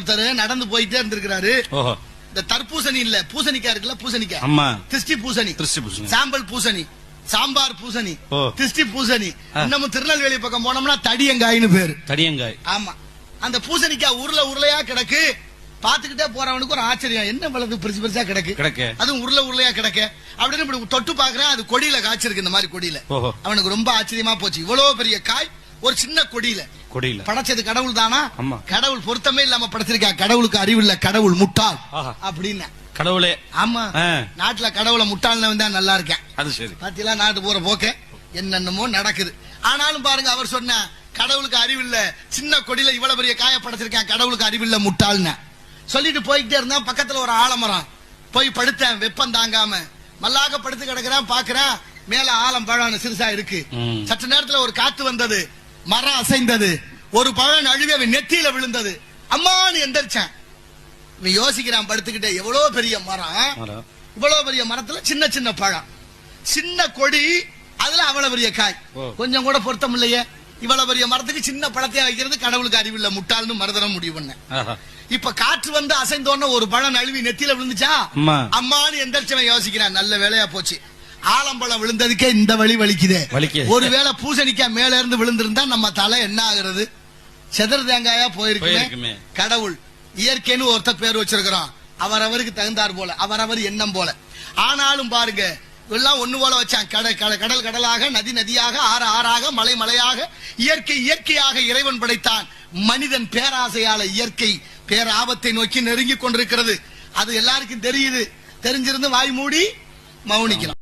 ஒருத்தர் நடந்து போயிட்டே இருந்திருக்கிறாரு. இந்த தர்பூசணி இல்ல, பூசணிக்காய் இருக்குல்ல, பூசணிக்காய், திருஷ்டி பூசணி, சாம்பல் பூசணி, சாம்பார் பூசணி, திருஷ்டி பூசணி. இன்னமும் திருநெல்வேலி பக்கம் போனோம்னா தடியங்காய்னு பேரு. தடியங்காய். ஆமா, அந்த பூசணிக்காய் உருளையா கிடக்கு. பாத்துக்கிட்டே போறவனுக்கு ஒரு ஆச்சரியம், என்ன வளர்ந்து பெருசு பெருசா கிடக்கு, அதுவும் உருளையா கிடக்கு அப்படின்னு இப்படி தொட்டு பாக்குறேன். அது கொடியில காய்ச்சிருக்கு, இந்த மாதிரி கொடியில. அவனுக்கு ரொம்ப ஆச்சரியமா போச்சு, இவ்வளவு பெரிய காய் ஒரு சின்ன கொடியில படைச்சது கடவுள் தானா? கடவுள் பொருத்தமே இல்லாம படைச்சிருக்கா. கடவுளுக்கு அறிவு இல்ல, கடவுள் முட்டாள் அப்படின்னு கடவுளே. ஆமா, நாட்டுல கடவுளை முட்டாள்னு வந்தா நல்லா இருக்கேன். அது சரி, பாத்தீங்களா நாட்டு போற போக்க என்னென்னமோ நடக்குது. ஆனாலும் பாருங்க, அவர் சொன்ன கடவுளுக்கு அறிவு இல்ல, சின்ன கொடியில இவ்வளவு பெரிய காய படைச்சிருக்கேன், கடவுளுக்கு அறிவு இல்ல, முட்டாள்னு சொல்லிட்டு போய்கிட்டே இருந்தா. பக்கத்துல ஒரு ஆலமரம், போய் படுத்தேன், வெப்பம் தாங்காம மல்லாக படுத்து கிடக்குறேன். பாக்குறேன் மேல ஆலம் பழம் சிறுசா இருக்கு. சற்று நேரத்துல ஒரு காத்து வந்தது, மரம் அசைந்தது, ஒரு பழம் நழுவி நெத்தியில விழுந்தது. அம்மான்னு எந்திரிச்சேன். யோசிக்கிறான் படுத்துக்கிட்டே, எவ்வளவு பெரிய மரம், இவ்வளவு பெரிய மரத்துல சின்ன சின்ன பழம், சின்ன கொடி, அதுல அவ்வளவு பெரிய காய். கொஞ்சம் கூட பொருத்தம் இல்லையே. இவ்வளவு பெரிய மரத்துக்கு சின்ன பழத்தையா வைக்கிறது கடவுளுக்கு அறிவில்ல, முட்டாள்னு மறுதரம் முடிவு பண்ண. இப்ப காற்று வந்து அசைந்தோன்னு ஒரு பழம் நழுவி நெத்தியில விழுந்துச்சா, அம்மான்னு எந்திரிச்சவன் யோசிக்கிறான், நல்ல வேலையா போச்சு, ஆலம்பழம் விழுந்ததுக்கே இந்த வழி வலிக்குதே. ஒருவேளை பூசணிக்காய் மேல இருந்து விழுந்திருந்தா நம்ம தலை என்ன ஆகுறது, செதர் தேங்காயா போயிருக்குமே. கடவுள் இயற்கைன்னு ஒருத்தர் பேர் வச்சிருக்கிறோம், அவரவருக்கு தகுந்தார் போல, அவரவர் எண்ணம் போல. ஆனாலும் பாருங்க, எல்லாம் ஒண்ணு போல வச்சான். கடல் கடலாக, நதி நதியாக, ஆறு ஆறாக, மலை மலையாக, இயற்கை இயற்கையாக இறைவன் படைத்தான். மனிதன் பேராசையால இயற்கை பேராபத்தை நோக்கி நெருங்கி கொண்டிருக்கிறது. அது எல்லாருக்கும் தெரியுது. தெரிஞ்சிருந்து வாய் மூடி மௌனிக்கலாம்.